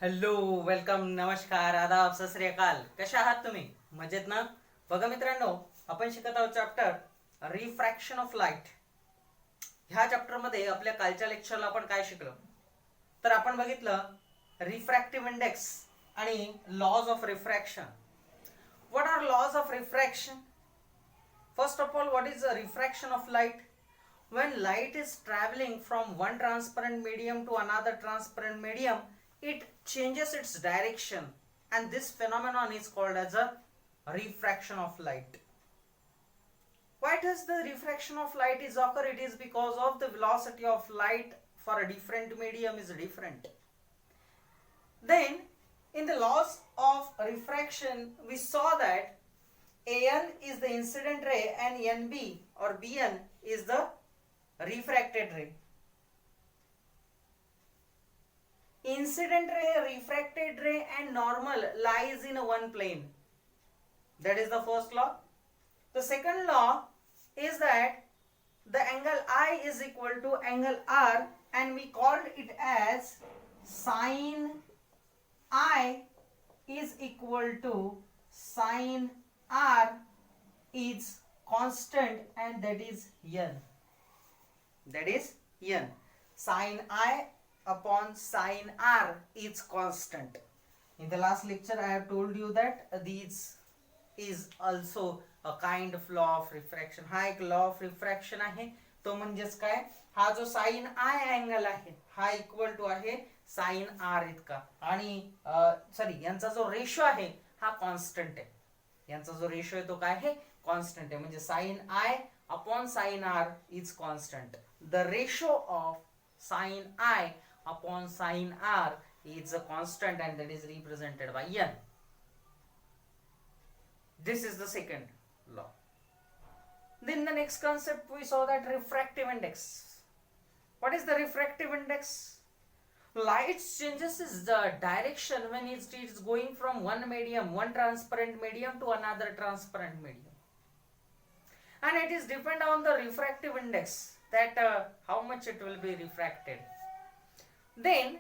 Hello, welcome, नमस्कार, आदाब, सत श्री अकाल. कशा आहात तुम्ही? मजेत ना? बघा मित्रांनो, आपण शिकत आहोत चॅप्टर रिफ्रॅक्शन ऑफ लाईट. ह्या चॅप्टर मध्ये आपल्या कालच्या लेक्चरला आपण काय शिकलो? तर आपण बघितलं रिफ्रॅक्टिव्ह इंडेक्स आणि laws of refraction. What are laws of refraction? First of all, what is refraction of light? When light is traveling from one transparent medium to another transparent medium, it changes its direction, and this phenomenon is called as a refraction of light. Why does the refraction of light is occur? It is because of the velocity of light for a different medium is different. Then in the laws of refraction we saw that AN is the incident ray and NB or BN is the refracted ray. Incident ray, refracted ray and normal lies in one plane. That is the first law. The second law is that the angle I is equal to angle R, and we called it as sin I is equal to sin R is constant, and that is N. That is N. Sin I upon sin R is constant. In the last lecture I have told you that this is also a kind of law of refraction. हा एक law of refraction आहे. तो म्हणजेच काय? हा जो sin I angle आहे हा इक्वल टू आहे sin R इतका, आणि सॉरी यांचा जो रेशो आहे हा कॉन्स्टंट आहे. यांचा जो रेशो आहे तो काय आहे? कॉन्स्टंट आहे. म्हणजे sin I upon sin R is constant. The ratio of sin I upon sin R is a constant, and that is represented by N. This is the second law. Then the next concept we saw that refractive index. What is the refractive index? Light changes its direction when it is going from one medium, one transparent medium to another transparent medium. And it is depend on the refractive index that how much it will be refracted. Then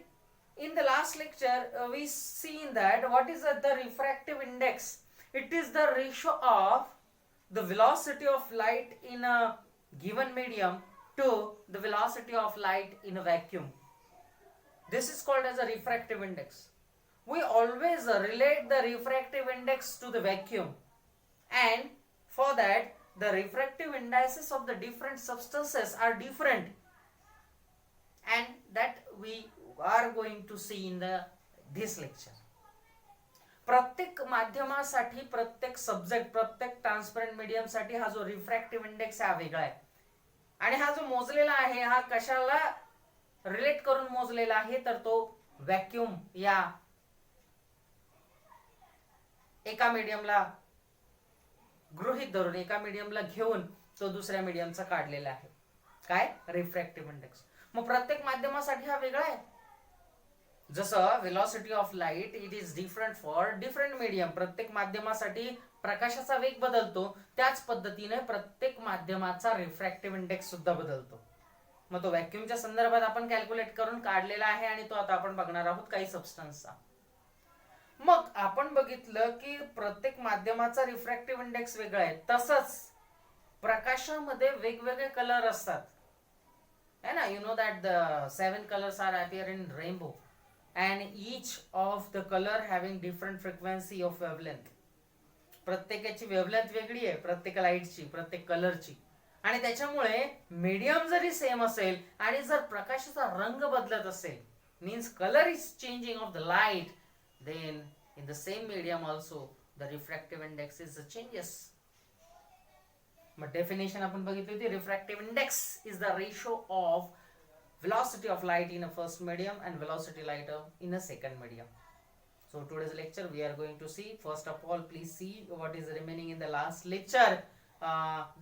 in the last lecture we seen that what is the refractive index? It is the ratio of the velocity of light in a given medium to the velocity of light in a vacuum. This is called as a refractive index. We always relate the refractive index to the vacuum, and for that the refractive indices of the different substances are different, and that we are going to see in this lecture. प्रत्येक माध्यमासाठी, प्रत्येक subject, प्रत्येक transparent medium साठी हा जो refractive index हा वेगळा आहे, आणि हा जो मोजलेला आहे हा कशाला रिलेट करून मोजलेला आहे तर तो व्हॅक्यूम या एका मीडियमला गृहीत धरून, एका मीडियमला घेऊन तो दुसऱ्या मीडियमचा काढलेला आहे. काय? Refractive index. मग प्रत्येक माध्यमासाठी हा वेगळा आहे. जसं velocity of light it is different for different medium. प्रत्येक माध्यमासाठी प्रकाशाचा वेग बदलतो, त्याच पद्धतीने प्रत्येक माध्यमाचा रिफ्रॅक्टिव्ह इंडेक्स सुद्धा बदलतो. मग तो व्हॅक्यूमच्या संदर्भात आपण कॅल्क्युलेट करून काढलेला आहे, आणि तो आता आपण बघणार आहोत काही सबस्टन्सचा. मग आपण बघितलं की प्रत्येक माध्यमाचा रिफ्रॅक्टिव्ह इंडेक्स वेगळा आहे. तसंच प्रकाशामध्ये वेगवेगळे कलर असतात है ना. You know that the 7 colors are appear in rainbow, and each of the colour having different frequency of wavelength. प्रत्येकाची वेवलेंथ वेगळी आहे, प्रत्येक लाईटची, प्रत्येक कलरची, आणि त्याच्यामुळे मीडियम जरी सेम असेल आणि जर प्रकाशाचा रंग बदलत असेल, means colour is changing of the light, then in the same medium also the refractive index is changes. But definition आपण बघितली होती. refractive index is the ratio of velocity of light in a first medium and velocity light in a second medium. So today's lecture we are going to see, first of all please see what is remaining in the last lecture,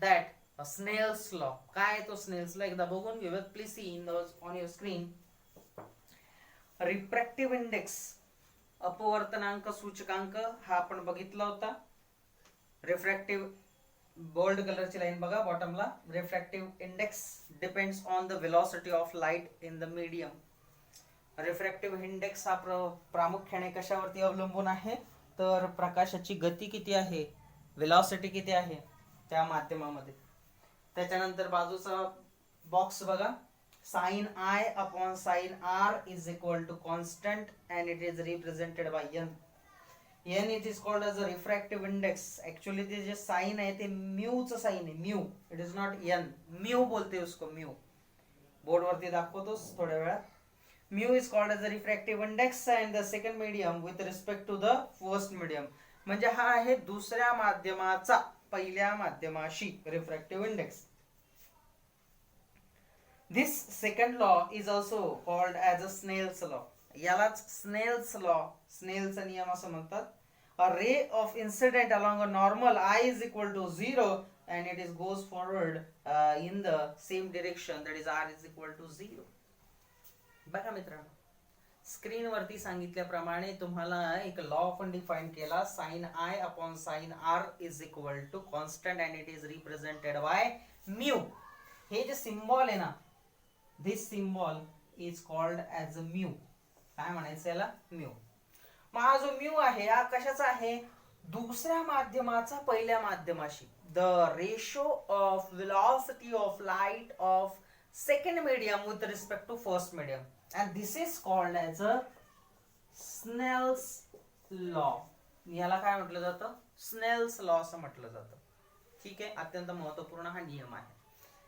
that Snell's law. काय तो Snell's law एकदा बघून घेऊयात. please see in those on your screen. refractive index, अपवर्तनांक सूचकांक, हा आपण बघितला होता. रिफ्रॅक्टिव्ह बोल्ड कलरची लाईन बघा बॉटमला. Refractive index depends on the velocity of light in the medium. Refractive index हा प्रामुख्याने कशावरती अवलंबून आहे, तर प्रकाशाची गती किती आहे, वेलॉसिटी किती आहे त्या माध्यमामध्ये. त्याच्यानंतर बाजूचा बॉक्स बघा, sine I upon sine R is equal to constant and it is represented by n. n it is called as a refractive index. Actually ते जे साइन आहे ते म्यूचं साइन आहे, mu. It is not n, mu बोलते उसको, mu. Board वरती दाखवतोस थोड्या वेळात. Mu is called as a refractive index and the second medium with respect to the first medium. म्हणजे हा आहे दुसऱ्या माध्यमाचा पहिल्या माध्यमाशी refractive index. This second law is also called as a Snell's law. यालाच Snell's law, स्नेलचा नियम असं म्हणतात. A ray of incident along a normal I is equal to 0 and it is goes forward in the same direction, that is R is equal to 0. बघा मित्रांनो, screen वरती सांगितल्याप्रमाणे तुम्हाला एक लॉ आपण डिफाइन केला, sine I upon sine R is equal to constant and it is represented by mu. हे जे सिम्बॉल आहे ना, this symbol is called as a mu. काय म्हणायचं याला, म्यू. मग हा जो म्यू आहे हा कशाचा आहे, दुसऱ्या माध्यमाचा पहिल्या माध्यमाशी. The ratio of velocity of light of second medium with respect to first medium, and this is called as a Snell's law. याला काय म्हटलं जातं, स्नेल्स लॉ असं म्हटलं जातं. ठीक आहे, अत्यंत महत्वपूर्ण हा नियम आहे.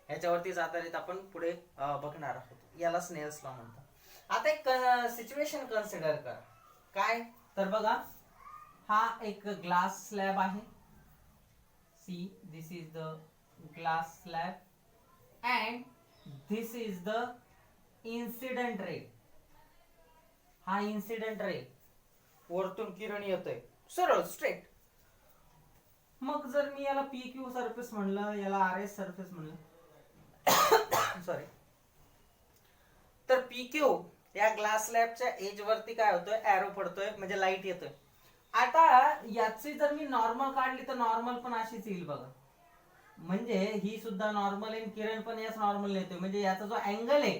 याच्यावरतीच आधारित आपण पुढे बघणार आहोत. याला स्नेल्स लॉ म्हणतात. आता एक सिच्युएशन कन्सिडर करा. काय तर बघा, हा एक ग्लास स्लॅब आहे. See, this is the glass slab and this is the incident ray. हा इन्सिडेंट रे, वरतून किरण येतोय सरळ स्ट्रेट. मग जर मी याला पी क्यू सरफेस म्हणलं, याला आर एस सरफेस म्हणलं, सॉरी, तर पी क्यू या ग्लास स्लॅबच्या एज वरती काय होतोय, एरो पडतोय, म्हणजे लाईट येतोय. आता याची जर मी नॉर्मल काढली तर नॉर्मल पण अशीच येईल बघा. म्हणजे ही सुद्धा नॉर्मल आहे, किरण पण याच नॉर्मल येतोय. म्हणजे याचा जो अँगल आहे,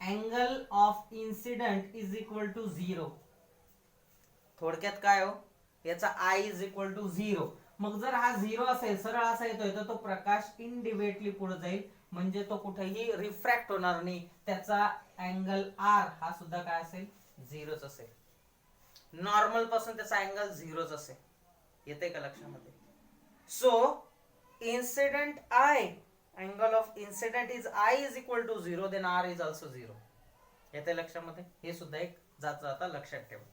angle of incident is equal to 0. थोडक्यात काय हो, याचा I इज इक्वल टू 0. मग जर हा 0 असेल, सरळ असा येतोय, तर तो प्रकाश इनडिरेक्टली पुढे जाईल, म्हणजे तो कुठेही रिफ्रॅक्ट होणार नाही. त्याचा अँगल R हा सुद्धा काय असेल, 0च असेल. नॉर्मल पासून त्याचा अँगल 0च असेल. येते का लक्षामध्ये? So incident I, angle of incident is I is equal to 0, then R is also 0. येते लक्षामध्ये? हे सुद्धा एक जाता लक्षात ठेवा.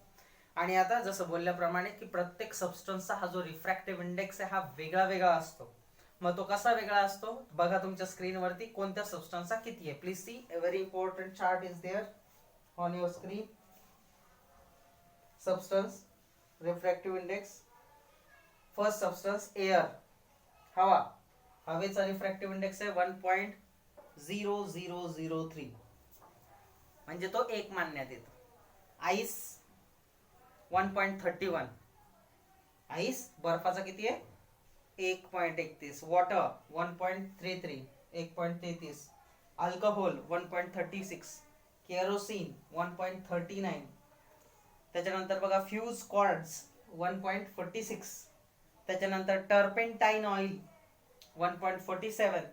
आणि आता जसं बोलल्याप्रमाणे की प्रत्येक सबस्टन्सचा हा जो रिफ्रॅक्टिव्ह इंडेक्स आहे हा वेगळा वेगळा असतो. मग तो कसा वेगळा असतो बघा तुमच्या स्क्रीनवरती, कोणत्या सबस्टन्सचा किती आहे. Please see, a very important chart is there on your screen. Substance refractive index. First substance air, हवा. हवेचा रिफ्रॅक्टिव्ह इंडेक्स आहे 1.0003, म्हणजे तो 1 मानण्यात येतो. आईस 1.31, आईस बर्फाचा किती आहे 1.31. वॉटर 1.33, 1.33. अल्कोहोल 1.36. केरोसिन 1.39. त्याच्यानंतर बघा फ्यूज कॉर्ड्स 1.46. त्याच्यानंतर टर्पेंटाईन ऑइल 1.47.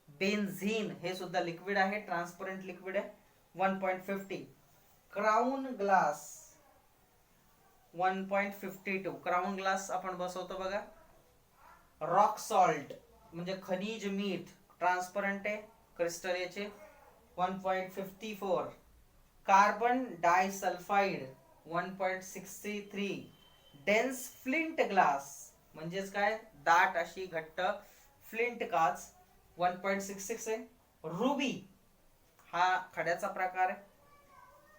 बेन्झीन हे सुद्धा लिक्विड आहे, ट्रान्सपरंट लिक्विड आहे, 1.50. Crown glass 1.52. क्राउन ग्लास आपण बसवतो बघा. रॉक सॉल्ट म्हणजे खनिज मीठ, ट्रान्सपरंट आहे, क्रिस्टल याचे, 1.54. Carbon disulphide 1.63. Dense flint glass म्हणजेच काय, दाट अशी घट्ट फ्लिंट काच, 1.66 आहे. रुबी हा खड्याचा प्रकार आहे,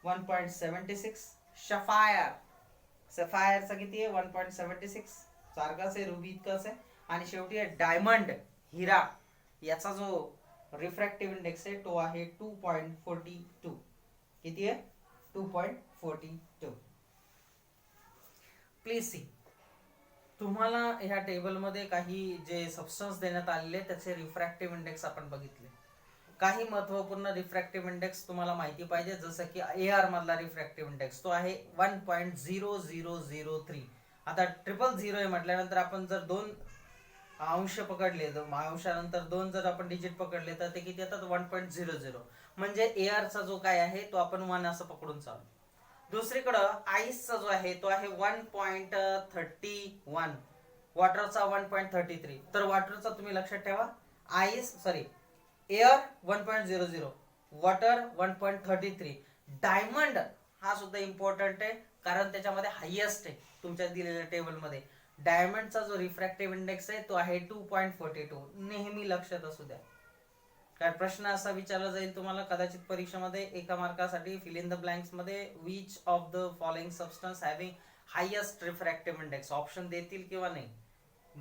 1.76. शफायर, सफायरचा किती आहे 1.76, सारखाच आहे, रुबी इतकाच आहे. आणि शेवटी आहे डायमंड, हिरा. याचा जो रिफ्रॅक्टिव्ह इंडेक्स आहे तो आहे 2.42. किती आहे 2.42. प्लीज सी, तुम्हाला ह्या टेबलमध्ये काही जे सबस्टन्स देण्यात आलेले त्याचे रिफ्रॅक्टिव्ह इंडेक्स आपण बघितले. काही महत्वपूर्ण रिफ्रॅक्टिव्ह इंडेक्स तुम्हाला माहिती पाहिजे, जसं की AR मधला रिफ्रॅक्टिव्ह इंडेक्स तो आहे 1.0003. आता 000 आहे म्हटल्यानंतर आपण जर दोन अंश पकडले, अंशानंतर दोन जर आपण डिजिट पकडले तर ते किती येतात 1.00. म्हणजे AR चा जो काय आहे तो आपण 1 असं पकडून चालू. दुसरीकडं आईसचा जो आहे तो आहे 1.31, वॉटरचा 1.33. तर वॉटरचा तुम्ही लक्षात ठेवा, एअर 1.00, वॉटर 1.33. डायमंड हा सुद्धा इम्पॉर्टंट आहे कारण त्याच्यामध्ये हायएस्ट आहे तुमच्या दिलेल्या टेबलमध्ये. डायमंडचा जो रिफ्रॅक्टिव्ह इंडेक्स आहे तो आहे 2.42. नेहमी लक्षात असू द्या, काय प्रश्न असा विचारला जाईल तुम्हाला कदाचित परीक्षेमध्ये एका मार्कासाठी, फिल इन द ब्लँक्स मध्ये, which of the following substance having highest refractive index. Option देतील किंवा नाही,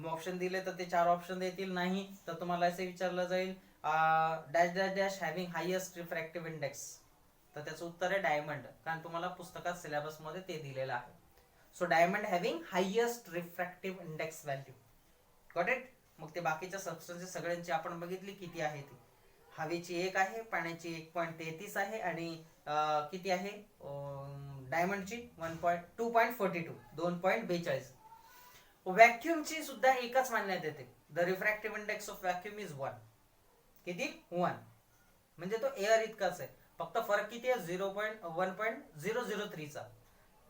ऑप्शन दिले तर ते 4 ऑप्शन देतील, नाही तर तुम्हाला असे विचारलं जाईल dash dash dash having highest refractive index. तर त्याचं उत्तर आहे डायमंड, कारण तुम्हाला पुस्तकात सिलेबस मध्ये ते दिलेलं आहे. So diamond having highest refractive index value. Got it. मग ते बाकीच्या सबस्टन्सेस सगळ्यांची आपण बघितली किती आहे ती. हवेची 1 आहे, पाण्याची 1.33 आहे आणि किती आहे डायमंडची 2.42, 2.42. व्हॅक्युमची सुद्धा एकच मानण्यात येते. The refractive index of vacuum is 1. किती 1. म्हणजे तो एअर इतकाच आहे, फक्त फरक किती आहे 1.003 चा.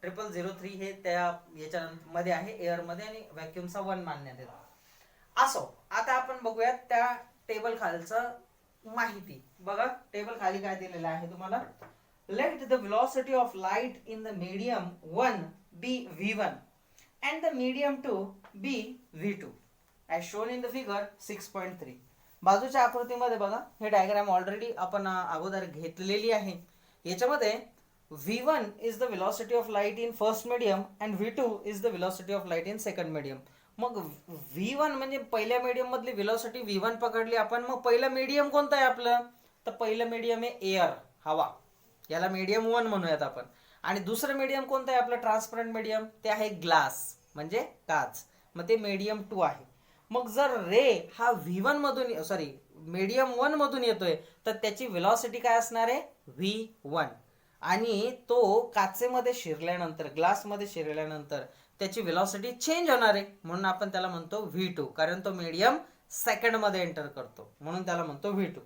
0003 हे त्या याच्या मध्ये आहे एअर मध्ये आणि व्हॅक्युमचा 1 मानण्यात येतो. असो, आता आपण बघूयात त्या टेबल खालचं माहिती. बघा टेबल खाली काय दिलेलं आहे तुम्हाला. Let the velocity of light in the medium 1 be v1 and the medium 2 be v2 as shown in the figure 6.3. बाजूच्या आकृतीमध्ये बघा, हे डायग्राम ऑलरेडी आपण अगोदर घेतलेली आहे. याच्यामध्ये v1 is the velocity of light in first medium and v2 is the velocity of light in second medium. मग v1 म्हणजे पहिल्या मीडियम मधली वेलोसिटी v1 पकडली आपण. मग पहिलं मीडियम कोणतं आहे आपलं, तर पहिलं मीडियम आहे एअर, हवा, याला मीडियम 1 म्हणूयात आपण. आणि दुसरं मीडियम कोणतं आहे आपलं ट्रान्सपरंट मीडियम, ते आहे ग्लास म्हणजे काच, मग ते मीडियम 2 आहे. मग जर रे हा v1 मधून मीडियम 1 मधून येतोय तर त्याची वेलोसिटी काय असणार आहे v1. आणि तो काचेमध्ये शिरल्यानंतर, ग्लासमध्ये शिरल्यानंतर त्याची वेलोसिटी चेंज होणार आहे, म्हणून आपण त्याला म्हणतो v2, कारण तो मीडियम सेकंड मध्ये एंटर करतो म्हणून त्याला म्हणतो v2.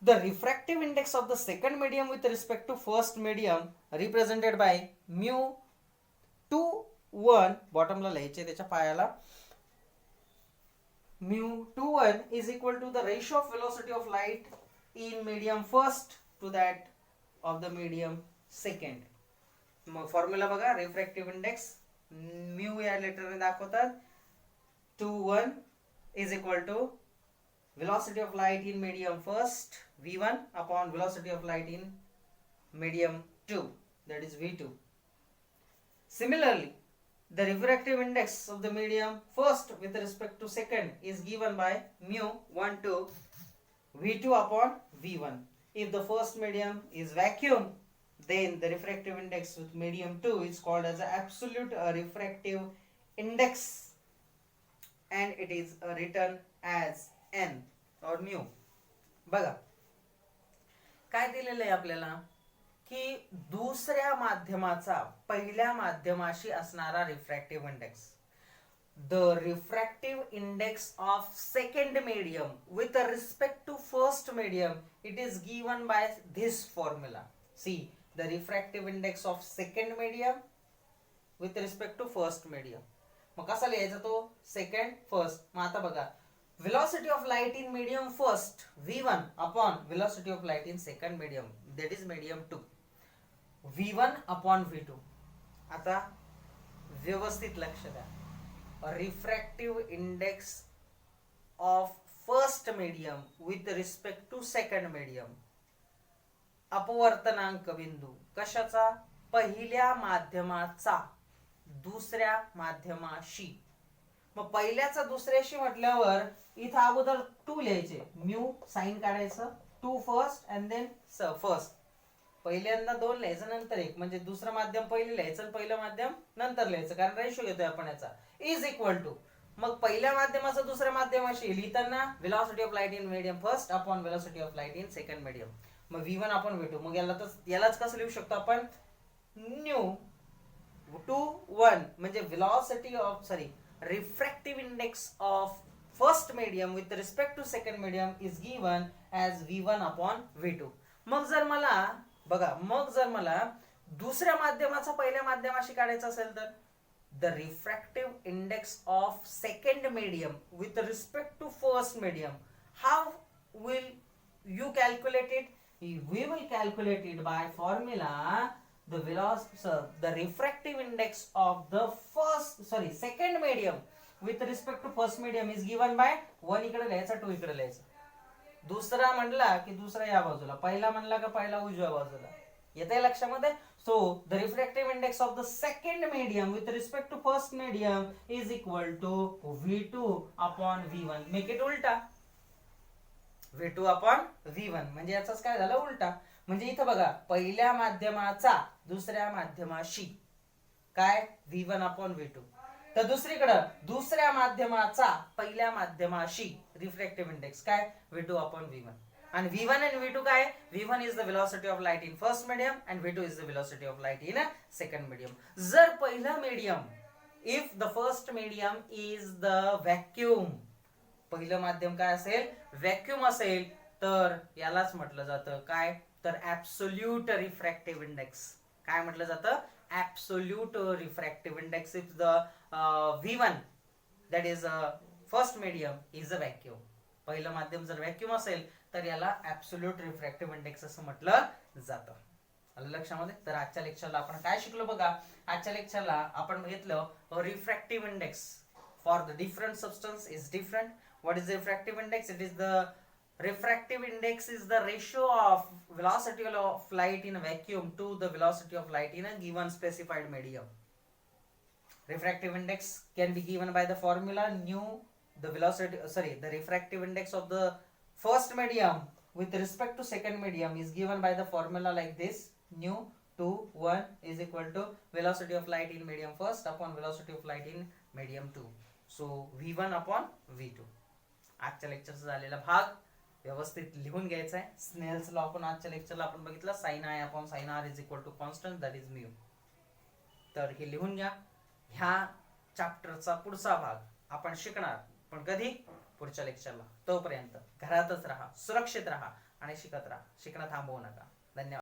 The refractive index of the second medium with respect to first medium represented by mu21, bottom ला लिहायचे त्याच्या पायाला, mu21 is equal to the ratio of velocity of light in medium first to that of the medium second. मग formula बघा, refractive index mu या लेटरने दाखवतात. 21 is equal to velocity of light in medium first v1 upon velocity of light in medium 2, that is v2. Similarly, the refractive index of the medium first with respect to second is given by mu12 v2 upon v1. If the first medium is vacuum, then the refractive index with medium 2 is called as the absolute refractive index and it is written as n or mu. बघा काय दिलेलं आहे आपल्याला की दुसऱ्या माध्यमाचा पहिल्या माध्यमाशी असणारा refractive index. The refractive index of second medium with respect to first medium it is given by this formula. See the refractive index of second medium with respect to first medium. मग कसा लिहायचा तो, second first. मग आता बघा, velocity of light in medium first v1 upon velocity of light in second medium, that is medium 2, v1 upon v2. आता व्यवस्थित लक्ष द्या, refractive index of first medium with respect to second medium, अपवर्तनांक बिंदू कशाचा, पहिल्या माध्यमाचा दुसऱ्या माध्यमाशी. मग पहिल्याचा दुसऱ्याशी म्हटल्यावर इथं अगोदर 2 लिहायचे, म्यू साइन काढायचं, 2 फर्स्ट अँड देन फर्स्ट. पहिल्यांदा 2 लिहायचं नंतर 1, म्हणजे दुसरं माध्यम पहिले लिहायचं आणि पहिलं माध्यम नंतर लिहायचं, कारण रेशो घेतोय आपण याचा. इज इक्वल टू मग पहिल्या माध्यमाचं दुसऱ्या माध्यमाशी लिहिताना velocity of light in medium first upon velocity of light in second medium. मग V1 अपॉन V2. मग यालाच कसं लिहू शकतो आपण, न्यू 2 1 म्हणजे velocity of refractive index of first medium with respect to second medium is given as V1 upon V2. मग जर मला दुसऱ्या माध्यमाचा पहिल्या माध्यमाशी काढायचा असेल तर the refractive index of second medium with respect to first medium, how will you calculate it? We will calculate it by formula the refractive index of the second medium with respect to first medium is given by 1 इकडे लिहायचा 2 इकडे लिहायचा. दुसरा म्हणला की दुसरा या बाजूला, पहिला म्हणला का पहिला उजव्या बाजूला. येते लक्षामध्ये. So the refractive index of the second medium with respect to first medium is equal to V2 upon V1. Make it उलटा, V2 upon V1 म्हणजे याचाच काय झालं उलटा. म्हणजे इथं बघा, पहिल्या माध्यमाचा दुसऱ्या माध्यमाशी काय V1 upon V2. तर दुसरीकडं दुसऱ्या माध्यमाचा पहिल्या माध्यमाशी रिफ्रॅक्टिव्ह इंडेक्स काय V2 upon V1. And V1 and V2 काय? V1 is the velocity of light in first medium and V2 is the velocity of light in a second medium. जर पहिला medium, if the first medium is the vacuum, पहिलं माध्यम काय असेल, vacuum असेल, तर यालाच म्हटलं जातं काय, तर ऍब्सोल्यूट रिफ्रॅक्टिव्ह इंडेक्स. काय म्हटलं जातं, absolute refractive index if the V1 that is first medium is a vacuum. पहिलं माध्यम जर व्हॅक्यूम असेल तर याला ऍब्सोल्यूट रिफ्रॅक्टिव्ह इंडेक्स असं म्हटलं जातं. आलं लक्षामध्ये. तर आजच्या लेक्चरला आपण काय शिकलो बघा. आजच्या लेक्चरला आपण बघितलं refractive index for the different substance is different. What is refractive index? It is the refractive index is the ratio of velocity of light in a vacuum to the velocity of light in a given specified medium. Refractive index can be given by the formula nu the refractive index of the first medium with respect to second medium is given by the formula like this, nu 2 1 is equal to velocity of light in medium first upon velocity of light in medium 2. So V1 upon V2. आजच्या लेक्चरचा झालेला भाग व्यवस्थित लिहून घ्यायचा आहे. Snell's law आपण आजच्या लेक्चरला आपण बघितला, sin I upon sin R is equal to constant that is mu. तर हे लिहून घ्या. ह्या चॅप्टरचा पुढचा भाग आपण शिकणार, पण कधी, पुढच्या लेक्चरला. तोपर्यंत घरातच राहा, सुरक्षित राहा आणि शिकत राहा. शिकणं थांबवू नका. धन्यवाद.